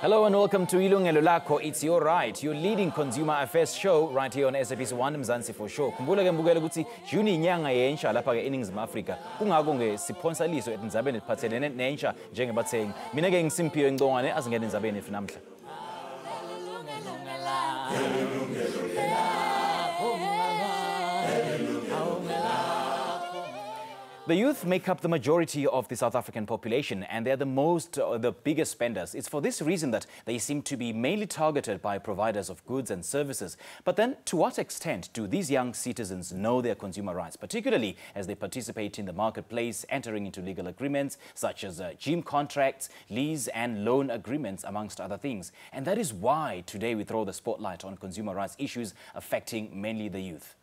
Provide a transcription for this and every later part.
Hello and welcome to Yilungelo Lakho. It's your right, your leading consumer affairs show right here on SABC 1 Mzansi for sure. Khumbula ke mbukela ukuthi June inyanga yentsha lapha ke eNingizimu Afrika. Kungako ke siphonsaliso etindzabeni eziphathelene nentsha njengebathengi. Mina ke ngisimpiyo eNgcongwane azingena endzabeni namhla. The youth make up the majority of the South African population, and they're the biggest spenders. It's for this reason that they seem to be mainly targeted by providers of goods and services. But then, to what extent do these young citizens know their consumer rights, particularly as they participate in the marketplace, entering into legal agreements such as gym contracts, lease and loan agreements, amongst other things? And that is why today we throw the spotlight on consumer rights issues affecting mainly the youth.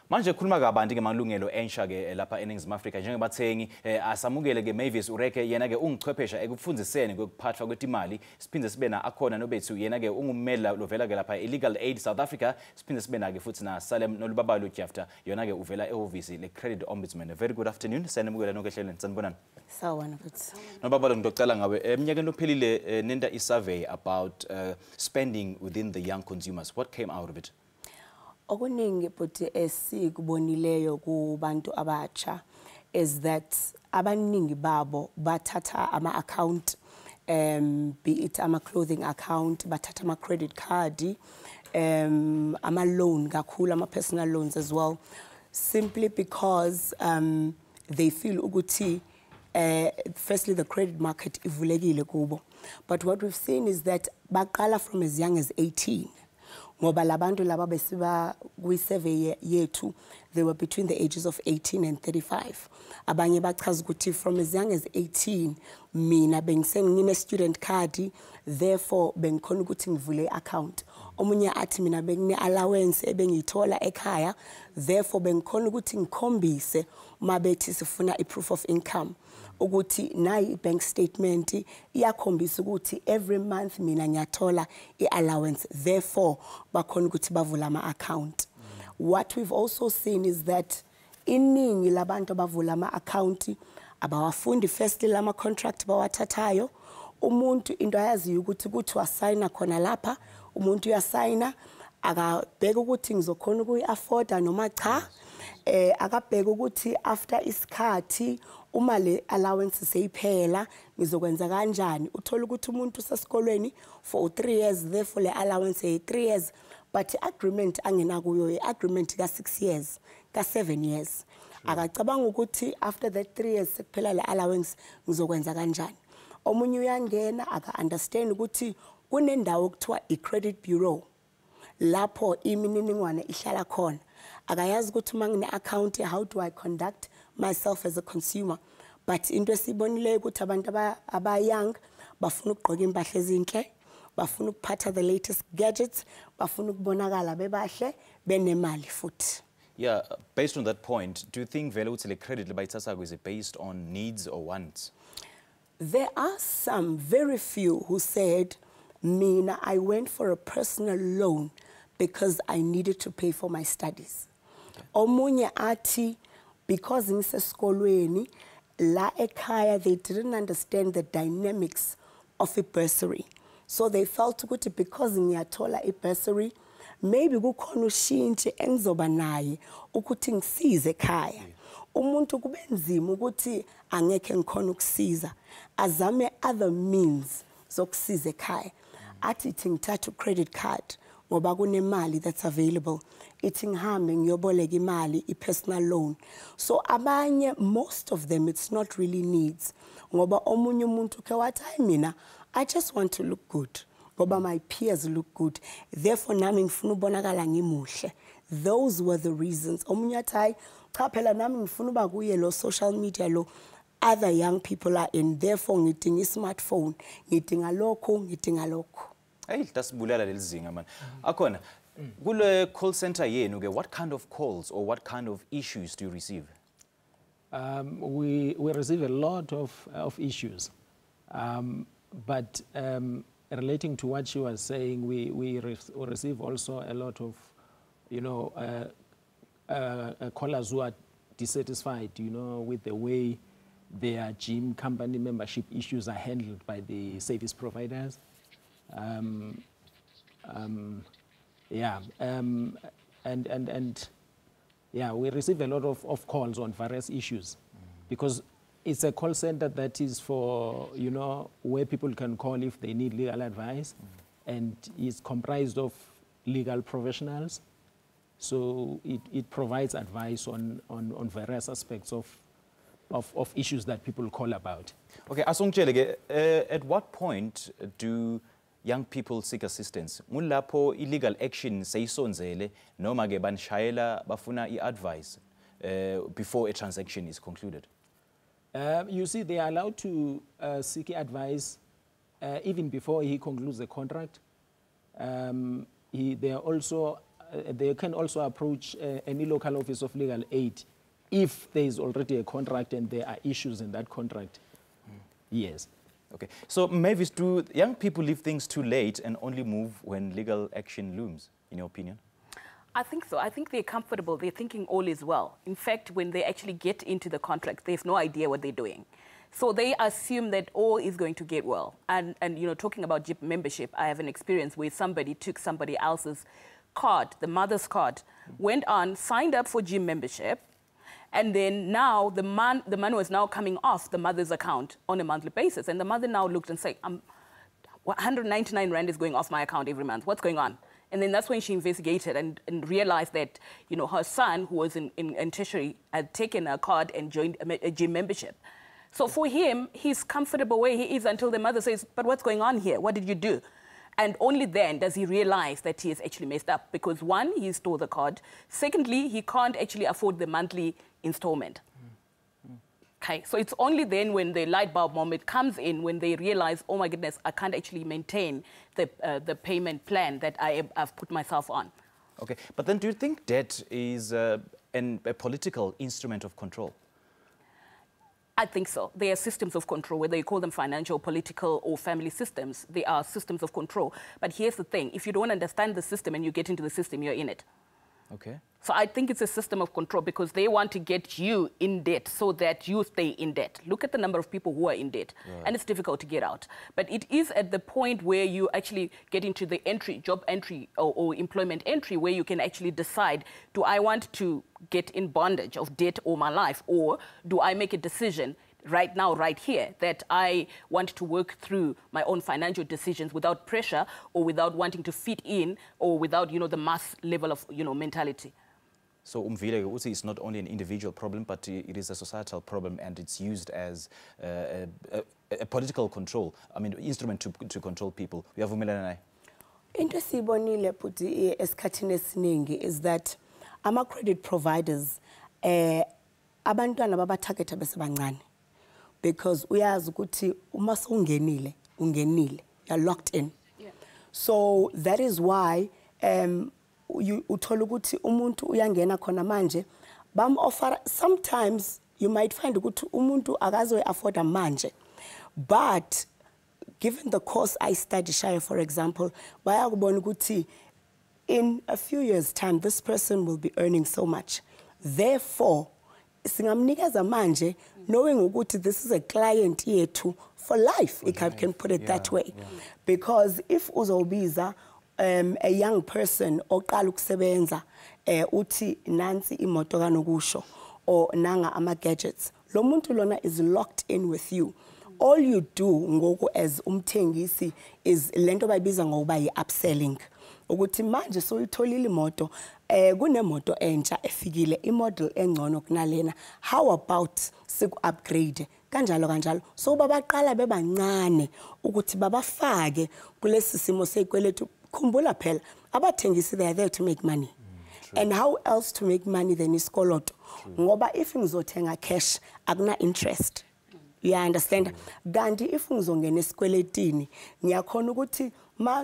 Manje khuluma kabanti ke malungelo ensha ke lapha eNingizimu Afrika njengebathengi asamukele ke Mavis Ureke yena ke ungichwephesha ekufundiseni kokuphathwa kwetimali siphinde sibe na akhona nobethu yena ke ungummeli lovela ke lapha eLegal Aid South Africa siphinde sibe na ke futhi na Salem Nolubabalo Jafta yona ke uvela ehhovisi leCredit Ombudsman. Very good afternoon, sanibukela nonke ehlelweni sanibonani. Sawubona futhi. Nobabalo ngidocela ngawe eminyakeni ophelile nenda isurvey about spending within the young consumers. What came out of it? Okuningi futhi esikubonileyo kubantu abatsha is that abaningi babo bathatha ama-account, be it ama-clothing account, bathatha ama-credit card, ama-loan kakhulu, ama-personal loans as well, simply because they feel ukuthi firstly the credit market ivulekile kubo. But what we've seen is that baqala from as young as 18. Ngoba labantu laba besiba kwi-survey yethu, they were between the ages of 18 and 35. Abanye bachaza ukuthi from as young as 18, mina bengise student card, therefore bengikhona ukuthi ngivule account. Omunye athi mina bengine allowance ebengiyithola ekhaya, therefore bengikhona ukuthi ngikhombise uma bethi sifuna i-proof of income. Ukuthi nayi bank statement iyakhombisa ukuthi every month mina ngiyathola i-allowance, therefore bakhona ukuthi bavula ama-account. What we've also seen is that iningi labantu abavula ama-account abawafundi firstly lama contract bawathathayo. Umuntu into ayaziyo ukuthi wasayina khona lapha, umuntu uyasayina akabheka ukuthi ngizokhona ukuyi-afforda noma cha, akabheka ukuthi after isikhathi uma le allowance seyiphela ngizokwenza kanjani. Uthola ukuthi umuntu usesikolweni for 3 years, therefore le allowance ye 3 years, but agreement angena kuyo agreement ka 6 years, ka 7 years. Akacabanga ukuthi after that 3 years sekuphela le allowance ngizokwenza kanjani. Omunye uyangena aka-understand ukuthi kunendawo okuthiwa i-credit bureau lapho imininingwane ihlala khona. Akayazi ukuthi uma ngine-account, how do I conduct myself as a consumer? But into esibonileyo ukuthi abantu aba-young bafuna ukugqoka impahla ezinhle, bafuna ukuphatha the latest gadgets, bafuna ukubonakala bebahle benemali futhi. Yeah, based on that point, do you think vele ukuthi le credit lebayithatha is it based on needs or wants? There are some, very few, who said, Mina, I went for a personal loan because I needed to pay for my studies. Omunye ati, because ngisesikolweni la ekhaya, they didn't understand the dynamics of a bursary. So they felt ukuthi because ngiyathola a bursary, maybe kukhona ushintshe engizoba naye ukuthi ngisize ekhaya. Umuntu kube nzima ukuthi angeke ngikhona ukusiza, azame other means zokusiza ekhaya. Athi ngithatha credit card ngoba kunemali that's available, ithi ngihambe ngiyoboleka imali i-personal loan. So abanye, most of them, it's not really needs. Ngoba omunye umuntu ke wathi hayi mina I just want to look good ngoba my peers look good, therefore nami ngifuna ubonakala ngimuhle. Those were the reasons. Omunye athi hayi cha phela nami ngifuna uba kuye lo social media lo other young people are in, therefore ngidinga i-smartphone, ngidinga lokho, ngidinga lokho. Hey, dasibulala lelizinga man. Akhona kule call center yenu ke, what kind of calls or what kind of issues do you receive? We receive a lot of issues, but relating to what she was saying, we receive also a lot of, callers who are dissatisfied, with the way their gym company membership issues are handled by the service providers. Yeah, we receive a lot of calls on various issues because it's a call center that is for, you know, where people can call if they need legal advice, and is comprised of legal professionals. So it provides advice on various aspects of issues that people call about. Okay, Asongchelege, at what point do young people seek assistance? Mulapho illegal action seyisonzele noma ke banishayela bafuna i-advice before a transaction is concluded? You see, they are allowed to seek advice even before he concludes the contract. They can also approach any local office of legal aid if there is already a contract and there are issues in that contract. Yes. Okay, so Mavis, do young people leave things too late and only move when legal action looms, in your opinion? I think so. I think they're comfortable. They're thinking all is well. In fact, when they actually get into the contract, they have no idea what they're doing. So they assume that all is going to get well. And you know, talking about gym membership, I have an experience where somebody took somebody else's card, the mother's card, went on, signed up for gym membership, and then now the money was now coming off the mother's account on a monthly basis. And the mother now looked and said, 199 Rand is going off my account every month. What's going on? And then that's when she investigated and realized that, you know, her son, who was in tertiary, had taken a card and joined a gym membership. So for him, he's comfortable where he is until the mother says, but what's going on here? What did you do? And only then does he realize that he has actually messed up because, one, he stole the card. Secondly, he can't actually afford the monthly installment. Okay, so it's only then when the light bulb moment comes in when they realize, oh my goodness, I can't actually maintain the payment plan that I've put myself on. Okay, but then do you think debt is a political instrument of control? I think so. They are systems of control, whether you call them financial, political, or family systems. They are systems of control. But here's the thing. If you don't understand the system and you get into the system, you're in it. Okay. So I think it's a system of control because they want to get you in debt so that you stay in debt. Look at the number of people who are in debt, and it's difficult to get out. But it is at the point where you actually get into the entry, job entry or employment entry, where you can actually decide, do I want to get in bondage of debt all my life, or do I make a decision right now, right here, that I want to work through my own financial decisions without pressure or without wanting to fit in or without, you know, the mass level of, you know, mentality. So it's not only an individual problem, but it is a societal problem, and it's used as a political control, I mean, instrument to control people. We have Umelana. Into sibonile puti esikhathini esiningi is that ama credit providers abantwana babatargeta besebancane, because uyazi ukuthi uma ungenile you're locked in. Yeah. So that is why uthola ukuthi umuntu uyangena khona manje bam offer. Sometimes you might find ukuthi umuntu akazo afforda manje, but given the course I study, Shire, for example, bayakubona ukuthi in a few years' time this person will be earning so much. Therefore, singamnikeza manje knowing ukuthi this is a client yethu for life, if I can put it that way. Yeah. Because if uzobiza a young person oqala ukusebenza uthi nansi imoto kanokusho or nanga ama gadgets, lo muntu lona is locked in with you. All you do ngoku as umthengisi is lento bayibiza ngokuba yi-upselling. Ukuthi manje soyitholile imoto, kunemoto entsha efikile, imodel engcono kunalena, how about siku-upgrade kanjalo. So babaqala bebancane ukuthi babafake kulesi simo seyikweletu. Kumbula phela abathengisi, they are there to make money. And how else to make money than isikoloto? Ngoba if ngizothenga cash akuna interest. You understand? Ganti if ngizongena esikweletini ngiyakhona ukuthi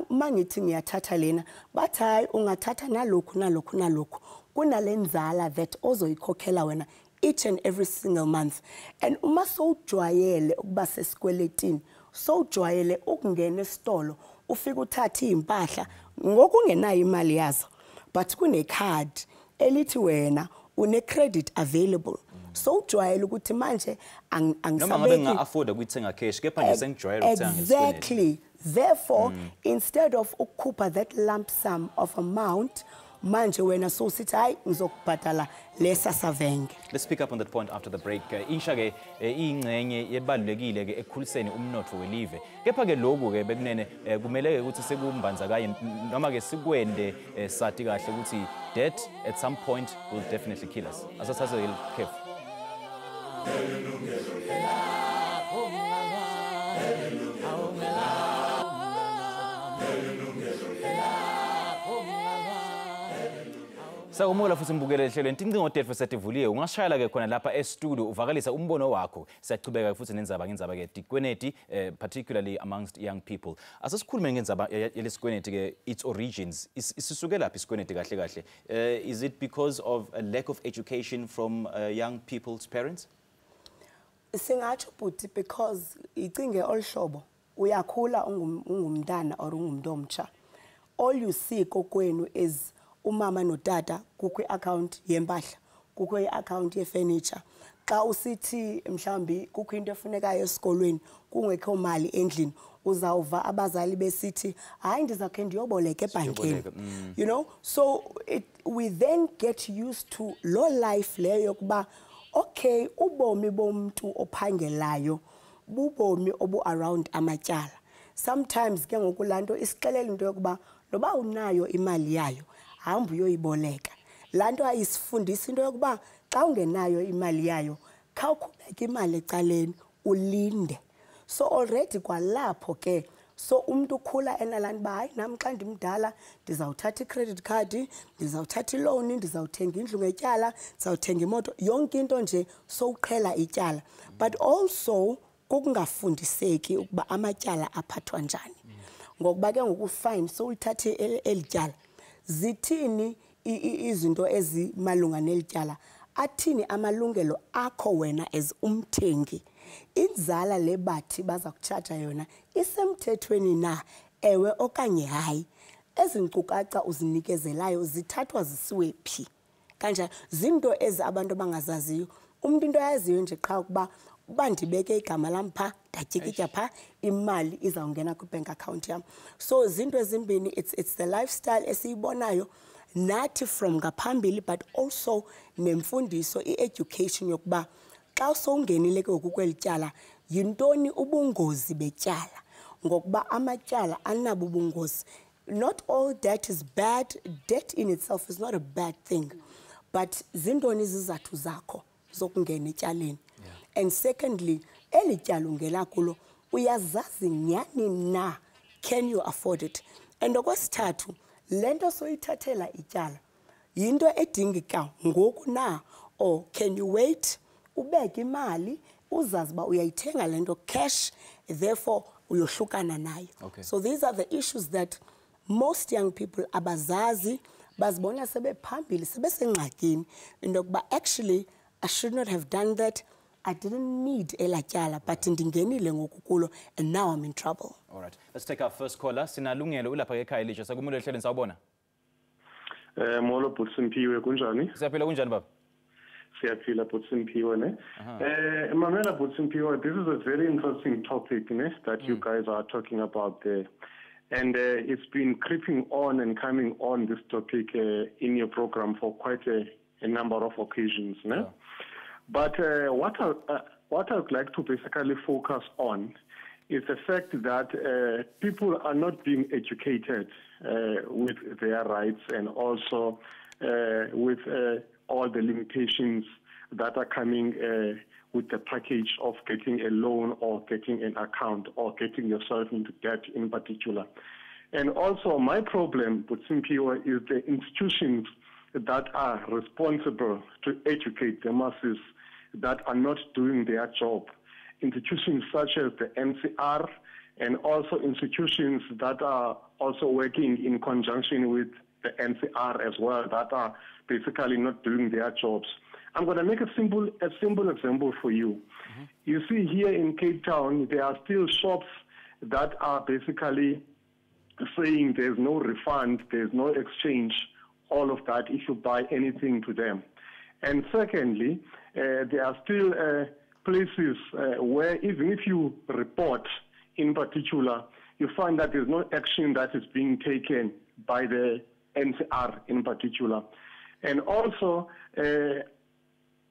mangithi ngiyathatha lena bathi hayi ungathatha nalokhu kunalenzala that ozoyikhokhela wena each and every single month. And uma sowujwayele ukuba sesikweletini, sowujwayele ukungena esitolo ufika uthatha impahla ngokungenayo imali yazo, but kune card elithi wena une-credit available. So ujwayele ukuthi manje noma ngabe nga-afford ukuyithenga cash kepha nje sengijwayele ukuthenga ngesikweletu. Exactly. Therefore, instead of ukukhupha that lump sum of amount, manje wena so sithi hayi ngizokubhadala lesa savenge. Let's pick up on that point after the break. Insha ke ingcenye yebalulekile ke ekukhuliseni umnotfo welive. Kepha ke lokhu ke bekunene kumele ukuthi sekumbanzakaye noma ke sikwende sathi kahle ukuthi debt at some point will definitely kill us. Asathathe ke Sakumula futhi mbukele hlelweni tincingo tetfu setivuliwe ungashayela ke khona lapha e-studio uvakalisa umbono wakho siyachubeka futhi nenzaba ke dikweneti particularly amongst young people asesikhulume ngenzaba yelesikweneti ke its origins isisuke lapha isikweneti kahle kahle is it because of a lack of education from young people's parents? Singatsho bhuti because icinge olhlobo uyakhula ungumntana or ungumuntu omtsha, all you see kokwenu is umama notata kukho i-account yempahla, kukho i-account ye-furniture. Xa usithi mhlambi kukho into efunekayo esikolweni kungekho mali endlini uzawuva abazali besithi hayi ndizakhe ndiyoboleka ebhankini. You know, so we then get used to low life leyo yokuba okay ubomi bomuntu ophangelayo bubomi obu around amatyala. Sometimes ke ngokulanto isixelela into yokuba noba unayo imali yayo hamba uyoyiboleka. Lanto ayisifundisa into yokuba xa ungenayo imali yayo khawukhubeka imali ecaleni ulinde. So already kwalapho ke so umuntu ukhula enalantu ba hayi nami xa ndimdala ndizawuthatha i-credit card, ndizawuthatha i-loan, ndizawuthenga indlu ngetyala, ndizawuthenga imoto, yonke into nje so uqhela ityala. But also kokungafundiseki ukuba amatyala aphathwa njani. Ngokuba ke ngokufine so ulithathe elityala zithini izinto ezimalunga nelityala, athini amalungelo akho wena as umthengi, inzala lebathi baza kutshaja yona isemthethweni na, ewe okanye hayi, ezinkcukacha uzinikezelayo zithathwa zisiwe phi kanjani. Zinto ezi abantu bangazaziyo, umuntu into ayaziyo nje qha ukuba uba ndibeke igama lam pha ndatyikitya pha imali izawungena kwi-bank account yam. So zinto ezimbini, it's the lifestyle esiyibonayo nathi from ngaphambili, but also nemfundiso i-education yokuba xa sowungenile ke ngoku kweli tyala yintoni ubungozi betyala, ngokuba amatyala anabo ubungozi. Not all debt is bad. Debt in itself is not a bad thing, but zintoni izizathu zakho zokungena etyaleni. And secondly, eli tyala ungena kulo uyazazi nyani na, can you afford it? And okwesithathu, lento soyithathela ityala yinto edingeka ngoku na, or can you wait ubeke imali uzazi ba uyayithenga lento cash, therefore uyohlukana nayo. So these are the issues that most young people abazazi bazibona sebephambili sebesengxakini into yokuba actually I should not have done that. I didn't need elatyala, but ndingenile ngokukulo, and now I'm in trouble. All right, let's take our first caller. Sinalungelo ulapha ekhaya elisha sakumele ehleleni sawubona. Molo Butsimpiwe kunjani? Siyaphila kunjani baba? Siyaphila Butsimpiwe ne. Mamela Butsimpiwe, this is a very interesting topic ne that you guys are talking about there. And it's been creeping on and coming on this topic in your program for quite a number of occasions ne. Yeah. But what I would like to basically focus on is the fact that people are not being educated with their rights and also with all the limitations that are coming with the package of getting a loan or getting an account or getting yourself into debt in particular. And also my problem with Simpiwa is the institutions that are responsible to educate the masses that are not doing their job. Institutions such as the NCR and also institutions that are also working in conjunction with the NCR as well that are basically not doing their jobs. I'm going to make a simple example for you. You see here in Cape Town, there are still shops that are basically saying there's no refund, there's no exchange, all of that if you buy anything to them. And secondly, there are still places where even if you report in particular, you find that there's no action that is being taken by the NCR in particular. And also,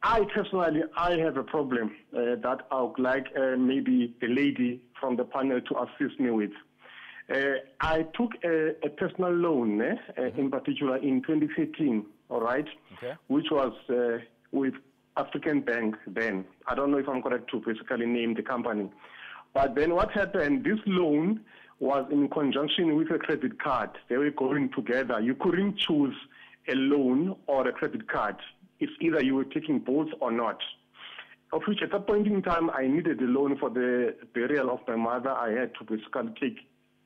I personally, I have a problem that I would like maybe the lady from the panel to assist me with. I took a personal loan in particular in 2013, all right, which was with African Bank then. I don't know if I'm correct to basically name the company. But then what happened, this loan was in conjunction with a credit card. They were going together. You couldn't choose a loan or a credit card. It's either you were taking both or not. Of which at that point in time, I needed a loan for the burial of my mother. I had to basically take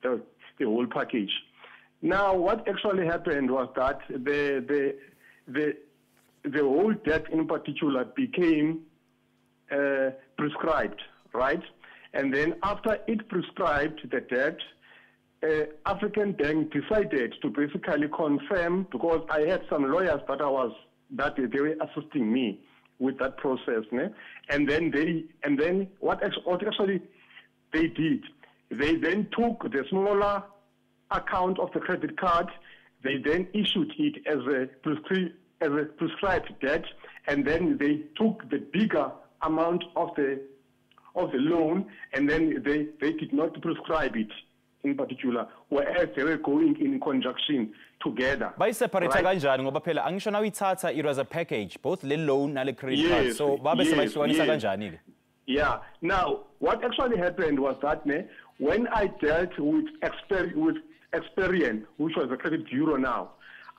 the whole package. Now, what actually happened was that the whole debt in particular became prescribed, right? And then after it prescribed the debt, African Bank decided to basically confirm, because I had some lawyers that they were assisting me with that process, and then what actually they did, they then took the smaller account of the credit card, they then issued it as a prescribed debt, and then they took the bigger amount of the loan, and then they did not prescribe it in particular, whereas they were going in conjunction together. By separate kanjani ngoba phela angisho na uyithatha it was a package, both le loan nale credit card. So babe sebayihlukanisa kanjani ke? Yeah. Now, what actually happened was that when I dealt with Experian, which was a credit bureau now,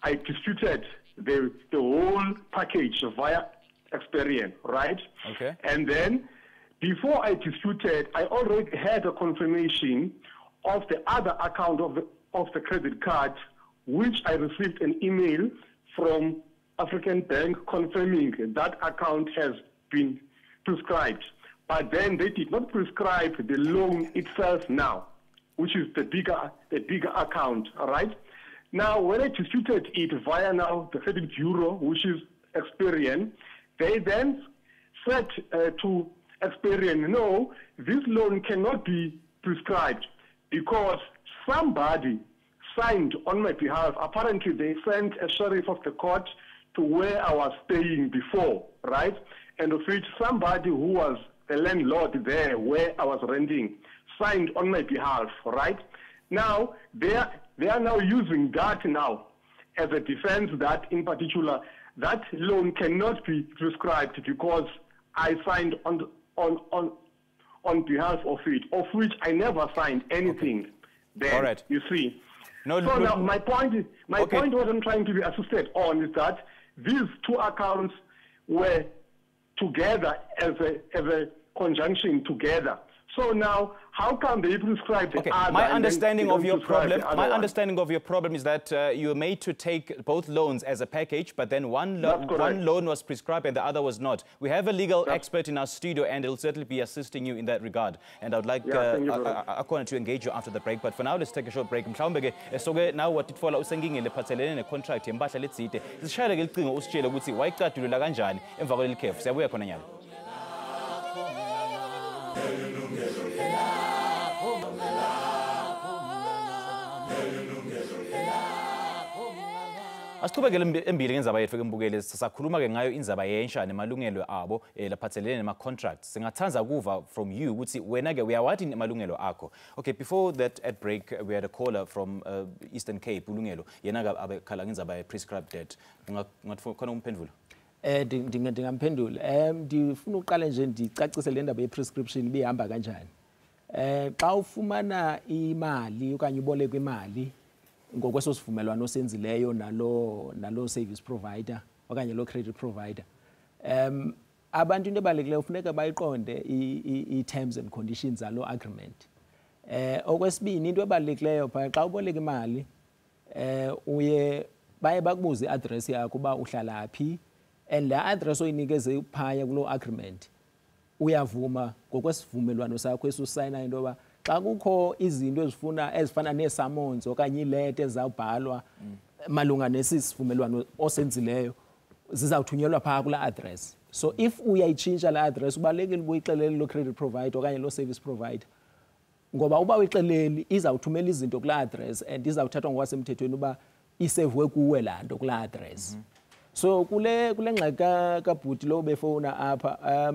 I disputed the whole package via Experian, right? Okay. And then before I disputed, I already had a confirmation of the other account of the credit card, which I received an email from African Bank confirming that account has been prescribed. But then they did not prescribe the loan itself now, which is the bigger account, all right? Now, when I disputed it via now the credit bureau, which is Experian, they then said to Experian, no, this loan cannot be prescribed because somebody signed on my behalf. Apparently, they sent a sheriff of the court to where I was staying before, right? And of which somebody who was the landlord there where I was renting signed on my behalf, right? Now, they are now using that now as a defense that, in particular, that loan cannot be prescribed because I signed on behalf of it, of which I never signed anything. Then, all right. You see. Now my point what I'm trying to be assisted on is that these two accounts were together as a conjunction together. So now, how can they prescribe the other? My understanding of your problem is that you were made to take both loans as a package, but then one loan was prescribed and the other was not. We have a legal expert in our studio, and he'll certainly be assisting you in that regard. And I would like Akona to engage you after the break. But for now, let's take a short break. Now what it follows sengingile phathelene necontract yempahla letside. Sishayele ke icingo usitshele ukuthi wayicadulula kanjani emva kweli khefu. Siyabuya khona nyalo. Asiqhubekele embili ngendaba yethu ke mbukeli, sisakhuluma ke ngayo indzaba yensha nemalungelo abo laphathelene nema contracts. Singathanza kuva from you ukuthi wena ke uyawathi nemalungelo akho. Okay, before that at break we had a caller from Eastern Cape, Yilungelo. Yena ke abekhala ngendaba ye prescribed debt. Ungathi khona umphendvulo? Ndingamphendula. Ndifuna uqala nje ndicacise le ndaba ye prescription bihamba kanjani. Xa ufumana imali okanye uboleka imali ngokweso sivumelwano osenzileyo nalo service provider okanye lo credit provider, abantu into ebalulekileyo ufuneka bayiqonde i-terms and conditions zalo agreement. Okwesibini into ebalulekileyo xa uboleka imali uye baye bakubuze i-address yakho uba uhlala phi, and la address oyinikeze phaya kulo agreement uyavuma ngokwesivumelwano sakho esusayina into yoba xa kukho izinto ezifana neesummons okanye iileta ezawubhalwa malunga nesi sivumelwano osenzileyo, zizawuthunyelwa phaa kula address. So if uyayitshintsha la address ubalekile ubuyixelele lo credit provider okanye lo service provider. Ngoba uba uyixeleli izawuthumela izinto kula address and izawuthathwa ngokwasemthethweni uba isevwe kuwe laa nto kula address. So kule ngxaki kabhuti lo befowuna apha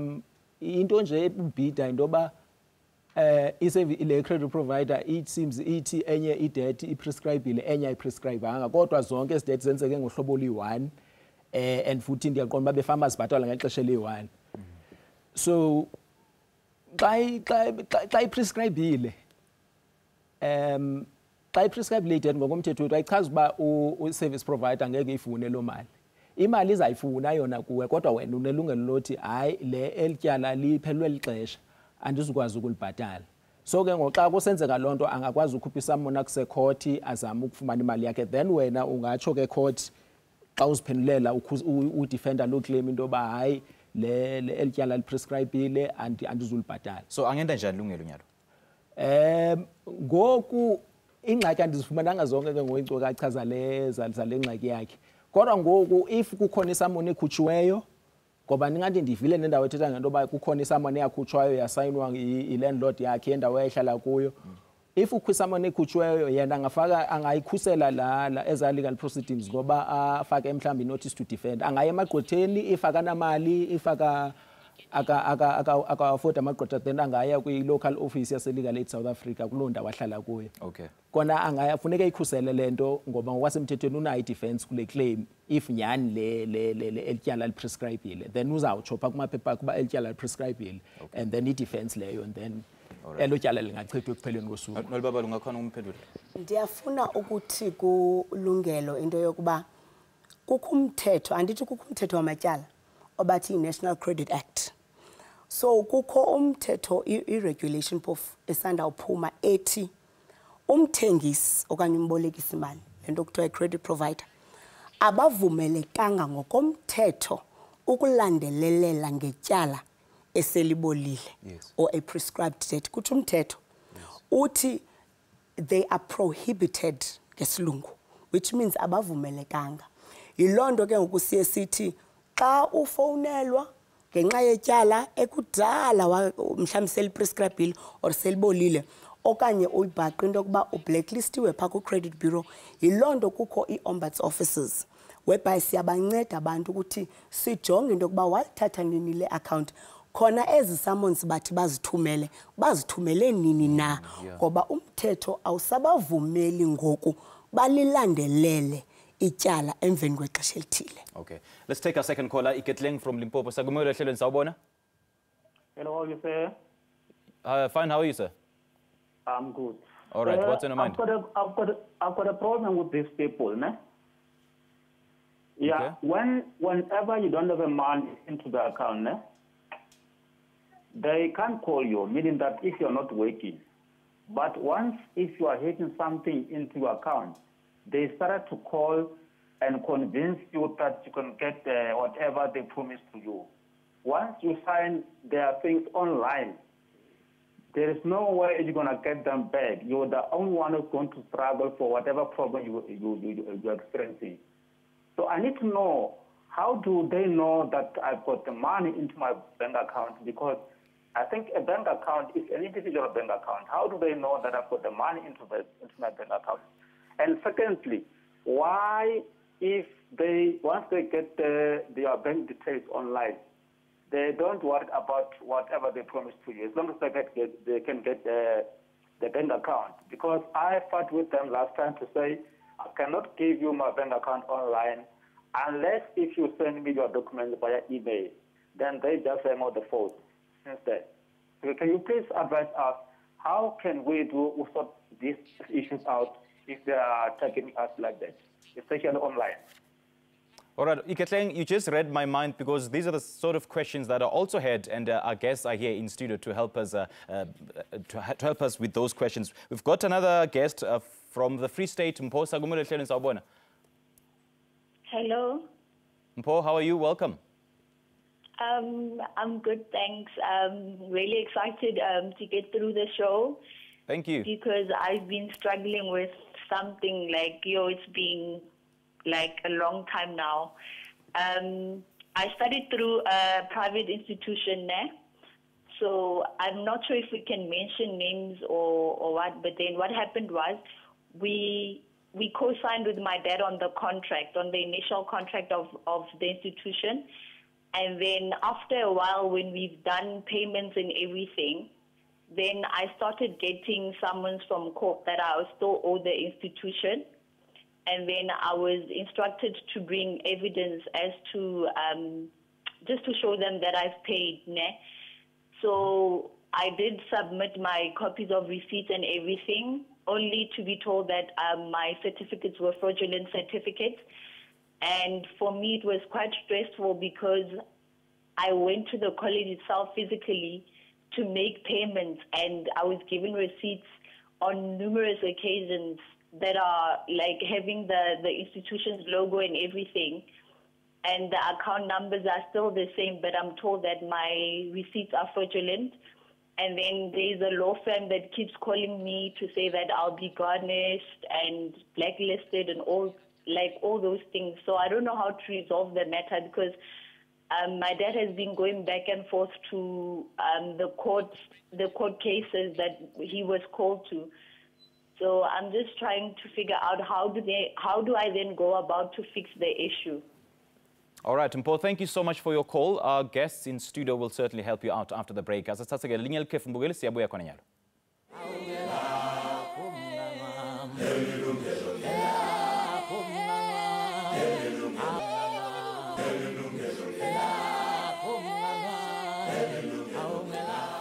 into nje ebhida into yoba le credit provider it seems ithi enye idebt iprescribile enye ayiprescribanga kodwa zonke ezi debt zenzeke ngohlobo oluyi-1 and futhi ndiyaqonda uba befama zibhatalwa ngexesha eliyi-1. So xa iprescribile xa iprescribile idebt ngokomthetho wethu ayichazi uba u-service provider angeke ifune loo mali. Imali izayifuna yona kuwe kodwa wena unelungelo lothi hayi le elityala liphelelwe lixesha andizukwazi ukulibhatala. So ke ngoxa kusenzeka loo nto angakwazi ukhupha isamona kusekhoti azame ukufumana imali yakhe, then wena ungatsho ke court xa uziphendulela udefender loo claim into yoba hayi le elityala liprescribile andizulibhatala. So angenda njani Lungelo nyalo? Ngoku ingxaki andizifumananga zonke ke ngoyinkcukacha zale ngxaki yakhe. Kodwa ngoku if kukhona isamona ekhutshiweyo ngoba ndingathi ndivile nendawo ethetha ngento yoba kukhona isamona eyakhutshwayo yasayinwa yi-landlord yakhe yendawo eyayihlala kuyo. If kukho isamona ekhutshiweyo yena angayikhusela la eza legal proceedings ngoba afake mhlawumbi notice to defend. Angaya emagqwetheni if akanamali if aka-afford amagqwetha then angaya kwi-local office yase-Legal Aid South Africa kuloo ndawo ahlala kuyo. Okay. Kona funeka ikhusele le nto ngoba ngokwasemthethweni unayo i-defense kule claim if nyhani le elityala liprescribile then uzawutsho phaa kumaphepha kuba elityala liprescribile and then i-defense leyo and then elo tyala lingachithwa ekupheleni kosuku. Nolibaba lungakhona umphendula? Ndiyafuna ukuthi kulungelo into yokuba kukho umthetho, andithi kukho umthetho wamatyala obathi i-National Credit Act. So kukho umthetho i-regulation phofu esanda uphuma ethi umthengisi okanye umbolekisi imali lento kuthiwa i-credit provider abavumelekanga ngokomthetho ukulandelelela ngetyala eselibolile or a prescribed debt. Kuthi umthetho uthi they are prohibited ngesilungu, which means abavumelekanga. Yiloo nto ke ngoku siye sithi xa ufowunelwa ngenxa yetyala ekudala mhlawumbi seliprescribile or selibolile okanye uyibhaqe into yokuba ublacklistiwe phaa ku-credit bureau, yiloo nto kukho ii-ombuds offices whereby siyabanceda abantu ukuthi sijonge into yokuba walithatha nini le account khona ezi summons bathi bazithumele nini na, ngoba umthetho awusabavumeli ngoku balilandelele ityala emveni kwexesha elithile. Okay, let's take our second caller. Iketleng from Limpopo. Sagumelo ehlelweni sawubona. Hello, how are you, sir? Fine, how are you, sir? I'm good. All right, what's on your mind? I've got a problem with these people, ne? Yeah, okay. Whenever you don't have a money into the account, ne? They can't call you, meaning that if you're not working. But once, if you are hitting something into your account, they started to call and convince you that you can get whatever they promised to you. Once you sign their things online, there is no way you're going to get them back. You're the only one who's going to struggle for whatever problem you're experiencing. So I need to know, how do they know that I've got the money into my bank account? Because I think a bank account is an individual bank account. How do they know that I've got the money into my bank account? And secondly, why, if once they get their bank details online, they don't worry about whatever they promised to you, as long as they can get the bank account? Because I fought with them last time to say, I cannot give you my bank account online unless if you send me your documents via email. Then they just hang on the phone instead. So can you please advise us, how can we sort these issues out if they are attacking us like that, especially online? All right, Iketleng, you just read my mind, because these are the sort of questions that are also had, and our guests are here in studio to help us with those questions. We've got another guest from the Free State, Mpho. Sagumelo ehlelweni sawubona. Hello. Mpho, how are you? Welcome. I'm good, thanks. I'm really excited to get through the show. Thank you. Because I've been struggling with something like, it's been like a long time now. I studied through a private institution there. So I'm not sure if we can mention names or what, but then what happened was we co-signed with my dad on the contract, on the initial contract of the institution. And then after a while, when we've done payments and everything, then I started getting summons from court that I still owe the institution. And then I was instructed to bring evidence as to, just to show them that I've paid, ne? So I did submit my copies of receipts and everything, only to be told that my certificates were fraudulent certificates. And for me, it was quite stressful because I went to the college itself physically to make payments, and I was given receipts on numerous occasions that are like having the institution's logo and everything. And the account numbers are still the same, but I'm told that my receipts are fraudulent. And then there's a law firm that keeps calling me to say that I'll be garnished and blacklisted and all those things. So I don't know how to resolve the matter because my dad has been going back and forth to the court cases that he was called to. So I'm just trying to figure out how do I then go about to fix the issue. All right, Mpho, thank you so much for your call. Our guests in studio will certainly help you out after the break. As it's Yilungelo Lakho, siyabuya khona nyalo.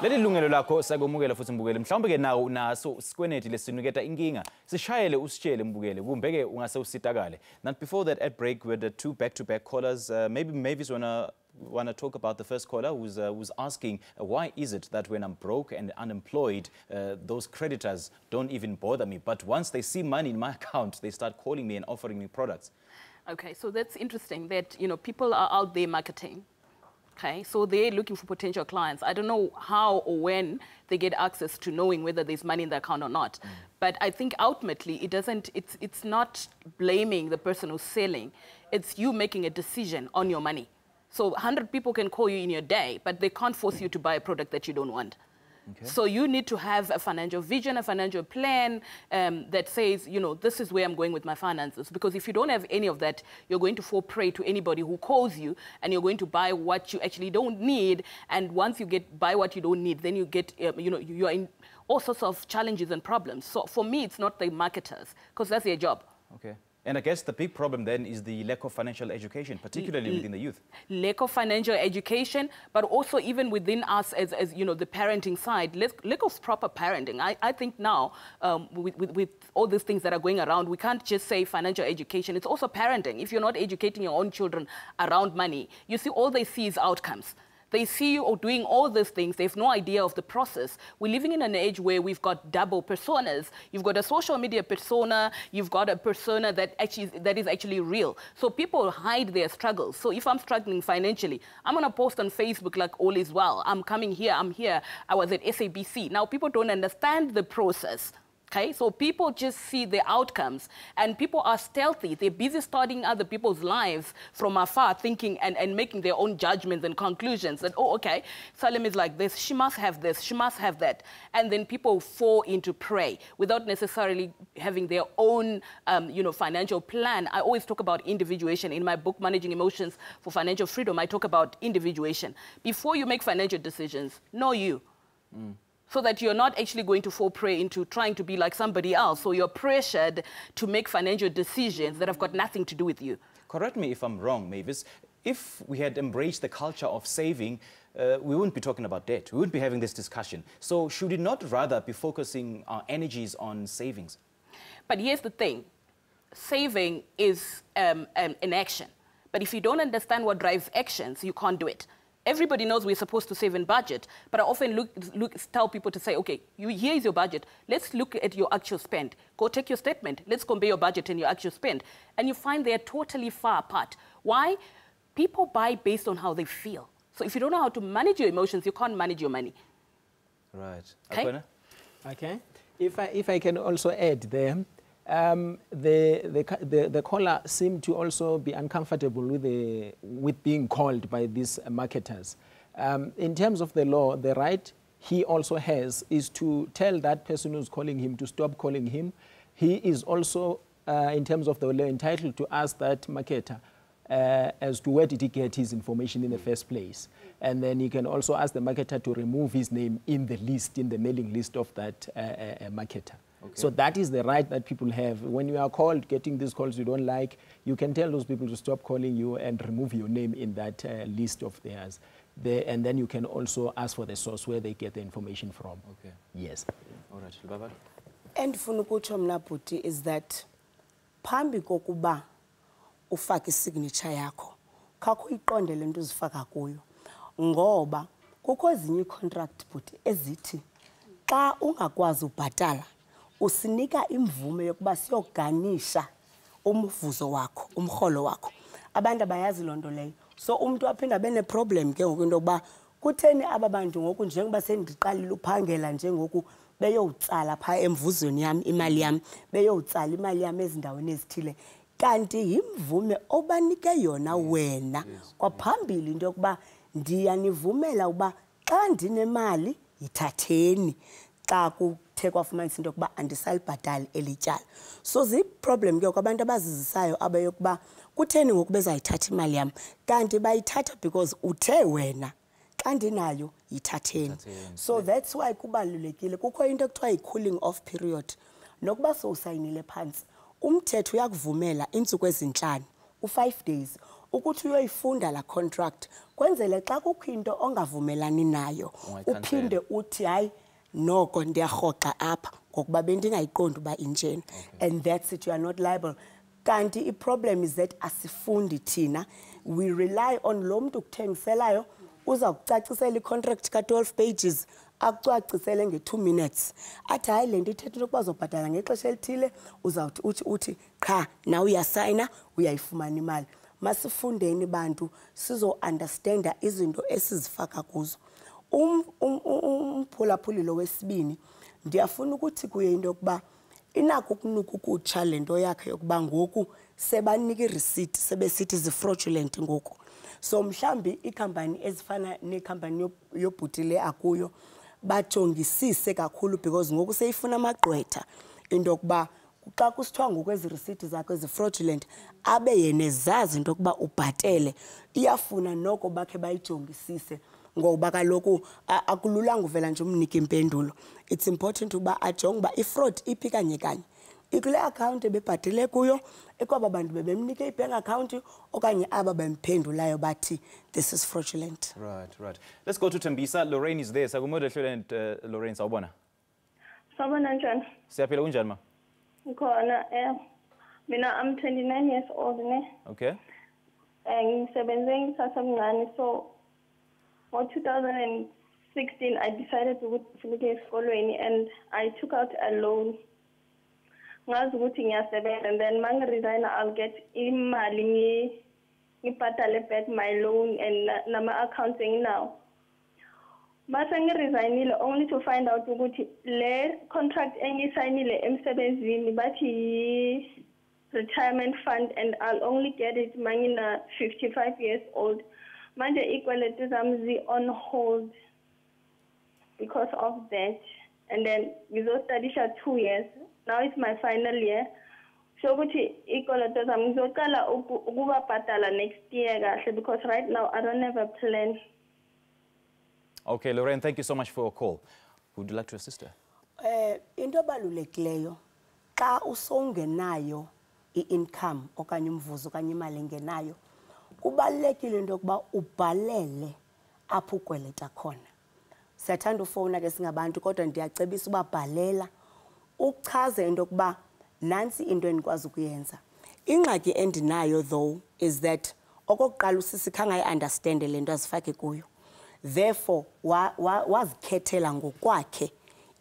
Leli lungelo lakho sakumukela futhi mbukele mhlawumbe ke nawo naso sikwenedi lesiniketa inkinga sishayele usitshele mbukele kumbe ke ungase usitakale. Now before that at break with the two back-to-back callers, maybe Mavis wanna talk about the first caller who's asking why is it that when I'm broke and unemployed those creditors don't even bother me, but once they see money in my account they start calling me and offering me products. Okay, so that's interesting that people are out there marketing. Okay, so they're looking for potential clients. I don't know how or when they get access to knowing whether there's money in the account or not. But I think ultimately it's not blaming the person who's selling. It's you making a decision on your money. So 100 people can call you in your day, but they can't force you to buy a product that you don't want. Okay. So you need to have a financial vision, a financial plan that says, this is where I'm going with my finances. Because if you don't have any of that, you're going to fall prey to anybody who calls you and you're going to buy what you actually don't need. And once you buy what you don't need, then you get, you're in all sorts of challenges and problems. So for me, it's not the marketers, because that's their job. Okay. And I guess the big problem then is the lack of financial education, particularly within the youth. Lack of financial education, but also even within us as the parenting side, lack of proper parenting. I think now, with all these things that are going around, we can't just say financial education. It's also parenting. If you're not educating your own children around money, you see all they see is outcomes. They see you doing all these things. They have no idea of the process. We're living in an age where we've got double personas. You've got a social media persona. You've got a persona that is actually real. So people hide their struggles. So if I'm struggling financially, I'm going to post on Facebook like all is well. I'm coming here. I'm here. I was at SABC. Now people don't understand the process. Okay, so people just see the outcomes, and people are stealthy. They're busy studying other people's lives from afar, thinking and making their own judgments and conclusions that, oh, okay, Salem is like this, she must have this, she must have that. And then people fall into prey without necessarily having their own, financial plan. I always talk about individuation. In my book, Managing Emotions for Financial Freedom, I talk about individuation. Before you make financial decisions, know you. So that you're not actually going to fall prey into trying to be like somebody else. So you're pressured to make financial decisions that have got nothing to do with you. Correct me if I'm wrong, Mavis. If we had embraced the culture of saving, we wouldn't be talking about debt. We wouldn't be having this discussion. So should we not rather be focusing our energies on savings? But here's the thing. Saving is an action. But if you don't understand what drives actions, you can't do it. Everybody knows we're supposed to save and budget, but I often tell people to say, okay, here is your budget. Let's look at your actual spend. Go take your statement. Let's compare your budget and your actual spend. And you find they're totally far apart. Why? People buy based on how they feel. So if you don't know how to manage your emotions, you can't manage your money. Right. Okay? Okay. If I can also add there, The caller seemed to also be uncomfortable with being called by these marketers. In terms of the law, the right he also has is to tell that person who's calling him to stop calling him. He is also, in terms of the law, entitled to ask that marketer as to where did he get his information in the first place. And then he can also ask the marketer to remove his name in the list, in the mailing list of that marketer. Okay. So that is the right that people have. When you are called, getting these calls you don't like, you can tell those people to stop calling you and remove your name in that list of theirs. And then you can also ask for the source where they get the information from. Okay. Yes. All right. Baba? And funukucho mnaputi is that phambi kokuba ufake isignature yakho khakho iqonde lento uzifaka kuyo ngoba kukho ezinye contract buti ezithi xa ungakwazi ubhatala usinika imvume yokuba siyoganisha umvuzo wakho umholo wakho abantu abayazi lonto leyo so umuntu aphinda bene problem ke ngoku into yokuba kutheni aba bantu ngoku njengoba sendiqalile uphangela njengoku beyowutsala pha emvuzweni yami imali yami beyowutsala imali yami ezindaweni ezithile kanti imvume obanike yona wena kwaphambili into yokuba ndiyanivumela uba xa ndinemali yithatheni xa kuthe kwafumanisa into yokuba andisalibhatali elityala so ziproblem ke kwabantu abazizisayo abayokuba kutheni ngoku bezayithatha imali yami kanti bayithatha because uthe wena xa ndinayo yithatheni so that's why kubalulekile kukho into ekuthiwa yi-cooling off period nokuba sowusayinile phansi umthetho uyakuvumela iintsuku ezintlanu u-5 days ukuthi uyoyifunda la contract kwenzele xa kukho into ongavumelani nayo uphinde uthi hayi noko ndiyarhoxa apha ngokuba bendingayiqondi uba injena and that's it, you are not liable kanti i-problem is that asifundi thina we rely on lo mntu ukuthengiselayo uza kucacisela i-contract ka-12 pages akucacisele nge-2 minutes athi hayi le nto ithetha into yokuba zobhatala ngexesha elithile uzawuthi uthi qha na uyasayina uyayifumana imali masifundeni bantu sizo-understanda izinto esizifaka kuzo umphulaphulilo wesibini ndiyafuna ukuthi kuye into yokuba inako ukunuka ukutsha le nto yakhe yokuba ngoku sebanika i-receipt sebesithi zi-fraudulent ngoku so mhlambi iikhampani ezifana nekhampani yobhutile akuyo bajongisise kakhulu because ngoku seyifuna amagqwetha into yokuba xa kusithiwa ngokwezi receipt zakho ezi-fraudulent abe yena ezazi into yokuba ubhatele iyafuna noko bakhe bayijongisise ngoba kaloku akululanga uvela nje umnika impendulo it's important uba ajonge uba i-fraud iphi kanye kanye ikule account ebebhatele kuyo ekwaba bantu bebemnike i-bank account okanye aba bemphendulayo bathi this is fraudulent. Right. Let's go to Tembisa. Lorraine is there. Sakumoda hlele Lorraine sawubona. Sawubona njani? Siyaphila kunjani ma? Ngikhona mina I'm 29 years old ne. Okay. Ngisebenze ngisasemncane so ngo-2016 I decided ukuthi ngifike esikolweni and I took out a loan. Ngazi ukuthi ngiyasebenza and then mangi-resign I'll get imali ngibhadale back my loan and nama-accounts enginawo. Mase ngi-resignile only to find out ukuthi le contract engiyisayinile emsebenzini bathi retirement fund and I'll only get it mangina 55 years old. Manje ikweleti zami zi-on hold because of that. And then ngizostadisha 2 years. Now it's my final year. So ukuthi ikweleti zami ngizoqala ukubabhadala next year kahle because right now I don't have a plan. Okay, Lorraine, thank you so much for your call. Would you like to assist her? Into ebalulekileyo xa usongenayo i-income okanye umvuzo okanye imali engenayo kubalulekile into yokuba ubhalele apho ukweleta khona. Siyathanda ufowuna ke singabantu kodwa ndiyacebisa uba bhalela uchaze into yokuba nansi into endikwazi ukuyenza. Ingxaki endinayo though is that okokuqala usisi khange ayi-understande le nto azifake kuyo. Therefore wazikhethela ngokwakhe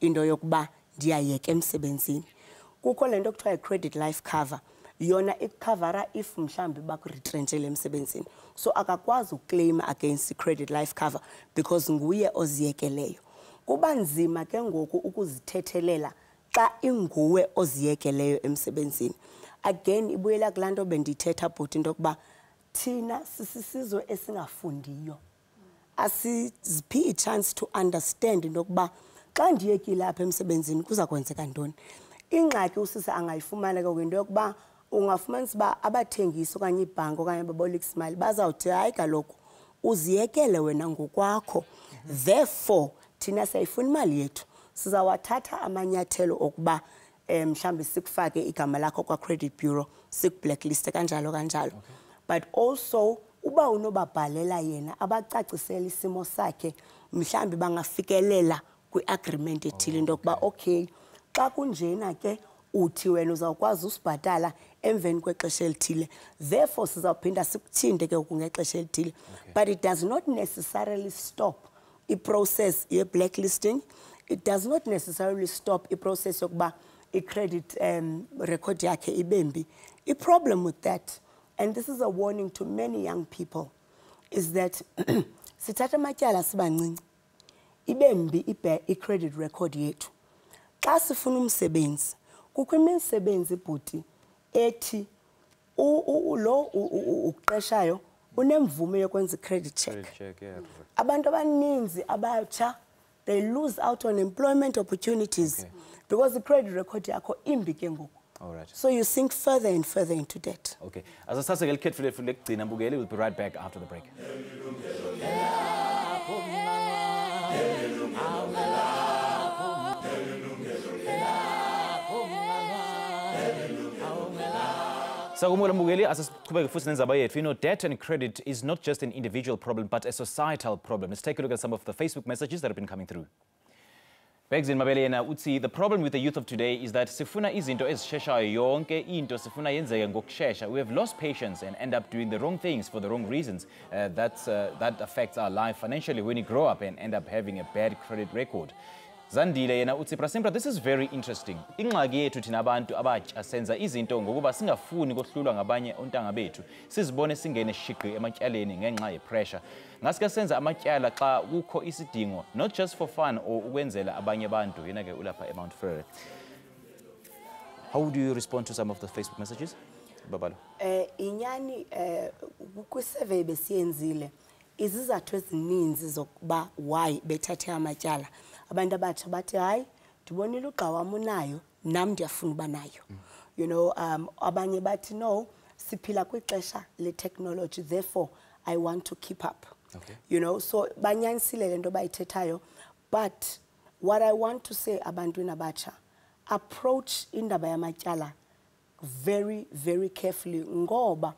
into yokuba ndiyayeka emsebenzini. Kukho le nto kuthiwa yi-credit life cover yona ikukhavara if mhlambi bakuretrenchele emsebenzini so akakwazi uclaim against i-credit life cover because nguye oziyekeleyo. Kuba nzima ke ngoku ukuzithethelela xa inguwe oziyekeleyo emsebenzini. Again, ibuyela kulaa bendithetha bhuti into yokuba thina sisizwe esingafundiyo. Asiziphi i-chance to understand into yokuba xa ndiyekile apha emsebenzini kuza kwenzeka ntoni. Ingxaki usisa angayifumana ke kwinto yokuba ungafumanisa uba abathengisi okanye ibhanki okanye ababolekisa imali bazawuthi hayi kaloku uziyekele wena ngokwakho. Therefore, thina siyayifuna imali yethu. Sizawathatha amanyathelo okuba mhlambi sikufake igama lakho kwa-credit bureau, siku-blacklist kanjalo kanjalo. But also, uba unobabhalela yena, abacacisela isimo sakhe, mhlambi bangafikelela kwi-agreement ethile into yokuba okay, xa kunjena ke uthi wena uzawukwazi usibhatala emveni kwexesha elithile. Therefore, sizawuphinda sikuthinde ke ngexesha elithile. But it does not necessarily stop i-process ye-blacklisting. It does not necessarily stop i-process yokuba i-credit record yakhe ibembi. The problem with that, and this is a warning to many young people, is that sithatha amatyala sibancinci ibembi i-credit record yethu. Xa sifuna umsebenzi, kukho imisebenzi bhuti ethi lo uqeshayo unemvume yokwenza i-credit check. Abantu abaninzi abatsha, they lose out on employment opportunities because the credit record yakho imbi ke ngoku. All right. So you sink further and further into debt. Okay. As a sasa gelkhet fule gcina Mbukeli, we'll be right back after the break. Sakumula Mbukeli, asasiqhubeke futhi nenzaba yethu. You know, debt and credit is not just an individual problem, but a societal problem. Let's take a look at some of the Facebook messages that have been coming through. Begzin Mabelena Utsi, the problem with the youth of today is that sifuna izinto ezisheshayo yonke into sifuna yenzeke ngokushesha. We have lost patience and end up doing the wrong things for the wrong reasons. That affects our life financially when you grow up and end up having a bad credit record. Zandile yena uthi Prasimpra, this is very interesting. Ingxaki yethu thina abantu abatsha senza izinto ngokuba singafuni kohlulwa ngabanye ontanga bethu. Sizibone singene shiqi ematyaleni ngenxa yepressure. Ngasike senza amatyala xa kukho isidingo, not just for fun or ukwenzela abanye abantu. Yena ke ulapha eMount Frere. How do you respond to some of the Facebook messages? Babalo. Inyani kwi-survey besiyenzile izizathu ezininzi zokuba why bethathe amatyala. Abantu abatsha bathi hayi ndibonile ugxa wam unayo nam ndiyafuna uba nayo. You know, abanye bathi no, siphila kwixesha le-technology, therefore I want to keep up. Okay. You know, so banyanisile le nto bayithethayo. But what I want to say abantwini abatsha, approach indaba yamatyala very, very carefully ngoba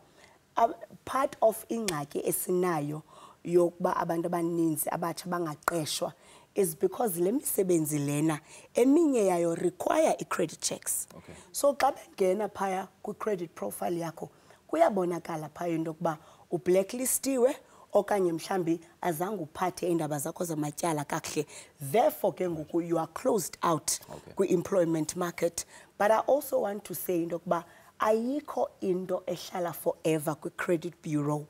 part of ingxaki esinayo yokuba abantu abaninzi abatsha bangaqeshwa is because le misebenzi lena eminye yayo require i-credit checks. Okay. So xa bengena phaya kwi-credit profile yakho kuyabonakala phaya into yokuba ublacklistiwe okanye mhlambi azange uphathe indaba zakho zamatyala kakuhle. Therefore ke ngoku you are closed out kwi-employment market. But I also want to say into yokuba ayikho into ehlala forever kwi-credit bureau.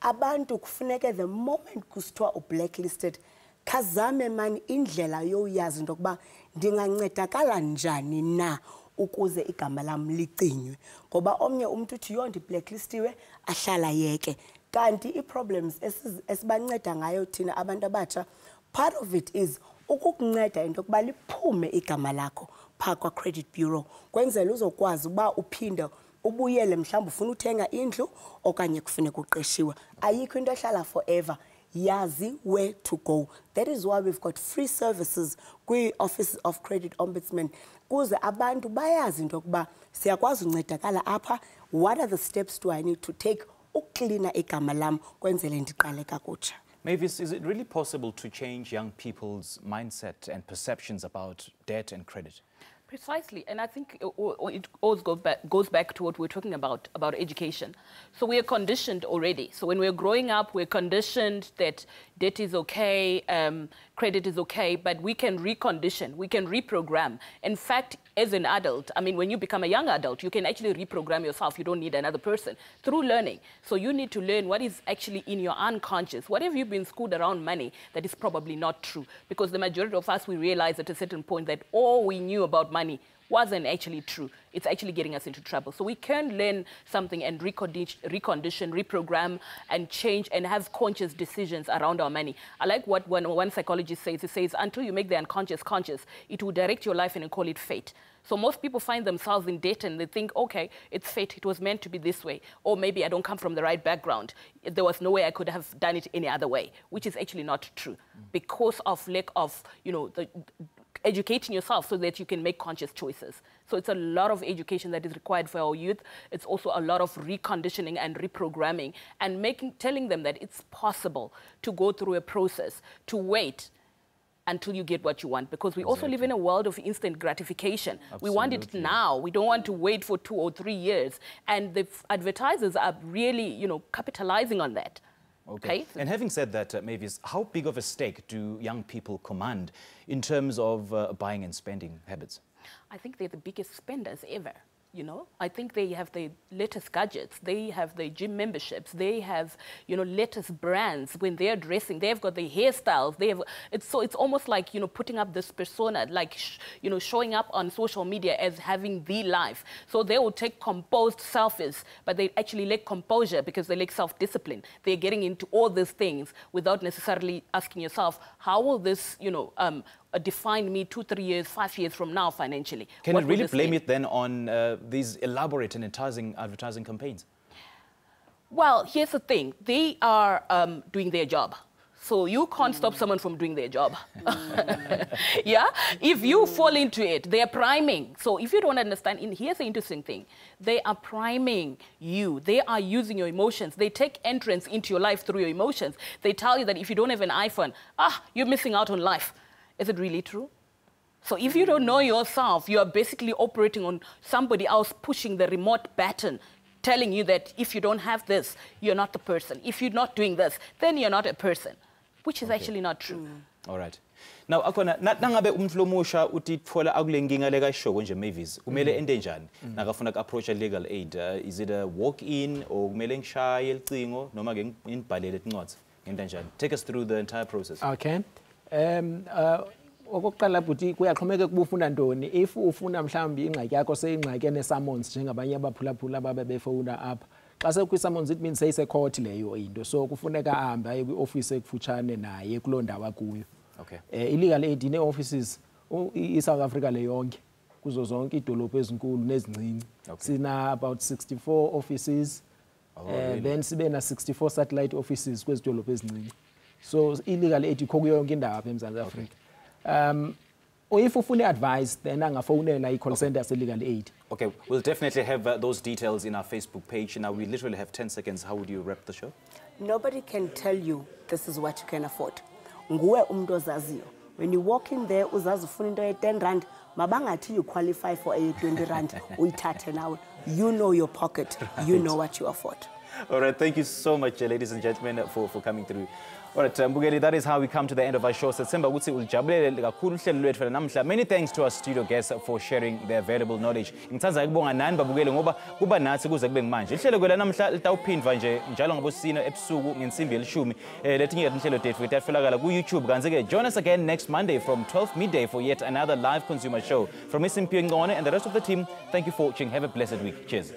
Abantu kufuneke the moment kusithiwa ublacklisted khazame mani indlela yoyazi into yokuba ndingancedakala njani na ukuze igama lam licinywe. Ngoba omnye umuntu uthi yho ndi-blacklistiwe ahlala yeke. Kanti i-problems esibanceda ngayo thina abantu abatsha, part of it is ukukunceda into yokuba liphume igama lakho phaa kwa-credit bureau kwenzela uzokwazi uba uphinde ubuyele mhlawumbi ufuna uthenga indlu okanye kufuneka uqeshiwe. Ayikho into ehlala forever. Yazi where to go. That is why we've got free services kwi-Office of Credit Ombudsman. Kuze abantu bayazi into yokuba siyakwazi uncedakala apha. What are the steps do I need to take uklina igama lam kwenzele ndiqale kakutsha? Mavis, is it really possible to change young people's mindset and perceptions about debt and credit? Precisely, and I think it always goes back to what we're talking about education. So we are conditioned already. So when we're growing up, we're conditioned that debt is okay, credit is okay, but we can recondition, we can reprogram. In fact, as an adult, I mean, when you become a young adult, you can actually reprogram yourself. You don't need another person through learning. So you need to learn what is actually in your unconscious. What have you been schooled around money that is probably not true? Because the majority of us, we realize at a certain point that all we knew about money wasn't actually true. It's actually getting us into trouble. So we can learn something and recondition, reprogram, and change and have conscious decisions around our money. I like what one psychologist says. He says, until you make the unconscious conscious, it will direct your life and call it fate. So most people find themselves in debt and they think, okay, it's fate. It was meant to be this way. Or maybe I don't come from the right background. There was no way I could have done it any other way, which is actually not true because of lack of, educating yourself so that you can make conscious choices. So it's a lot of education that is required for our youth. It's also a lot of reconditioning and reprogramming and telling them that it's possible to go through a process, to wait until you get what you want, because we also live in a world of instant gratification. Absolutely. We want it now. We don't want to wait for 2 or 3 years. And the advertisers are really, capitalizing on that. Okay. And having said that, Mavis, how big of a stake do young people command in terms of buying and spending habits? I think they're the biggest spenders ever. I think they have the latest gadgets, they have the gym memberships, they have, latest brands. When they're dressing, they've got the hairstyles, it's almost like, putting up this persona, like, showing up on social media as having the life. So they will take composed selfies, but they actually lack composure because they lack self-discipline. They're getting into all these things without necessarily asking yourself, how will this, define me 2, 3 years, 5 years from now financially? Can you really blame it then on these elaborate and enticing advertising campaigns? Well, here's the thing. They are doing their job. So you can't stop someone from doing their job. Yeah? If you fall into it, they are priming. So if you don't understand, here's the interesting thing. They are priming you. They are using your emotions. They take entrance into your life through your emotions. They tell you that if you don't have an iPhone, you're missing out on life. Is it really true? So if you don't know yourself, you are basically operating on somebody else pushing the remote button, telling you that if you don't have this, you're not the person. If you're not doing this, then you're not a person, which is actually not true. All right. Now, akona nangabe umflo musha uthi tfola akulenkinga leka shoko nje Mavis, kumele ende njani? Nakafuna approach legal aid. Is it a walk-in or kumele ngishaye elicingo noma ke ngibhalele incwadi ngenta njani? Take us through the entire process. Okay. Okokuqala buti kuyaxhomeka kuba ufuna ntoni. If ufuna mhlawumbi ingxaki yakho seyingxaki enesummons njengabanye abaphulaphula ababe befowuna apha. Xa sekwi-summons it means seyisecourt leyo into. So kufuneka ahambe aye kwi-office ekufutshane naye kuloo ndawo akuyo. Okay. Illegal aid ine-offices i-South Africa le yonke kuzo zonke iidolophu ezinkulu nezincinci. Sina about 64 offices. Really? Then sibe na 64 satellite offices kwezi dolophu ezincinci. So illegal aid ikho kuyo yonke indawo apha eMzantsi Afrika. Or if ufune advice, then angafowunela i-call center yase-legal aid. Okay, we'll definitely have those details in our Facebook page. Now, we literally have 10 seconds. How would you wrap the show? Nobody can tell you this is what you can afford. Nguwe umuntu ozaziyo. When you walk in there, uzazi ufuna into ye-10 rand, mabangathi you qualify for a 20 rand, uyithathe nawe. You know your pocket. Right. You know what you afford. All right, thank you so much, ladies and gentlemen, for coming through. All right, Mbugeli, that is how we come to the end of our show. Many thanks to our studio guests for sharing their valuable knowledge. Ngithanza ukubonga nani babukeli ngoba kuba nathi kuze kube manje. Ihlelo kwela namhla litawuphindwa nje njalo ngabosina ebusuku ngensimbi elishumi. Lethi ngiyathi inhlelo tethu ethatholakala ku YouTube. Kanzi ke join us again next Monday from 12 midday for yet another live consumer show. From Isimphiwe Ngone and the rest of the team, thank you for watching. Have a blessed week. Cheers.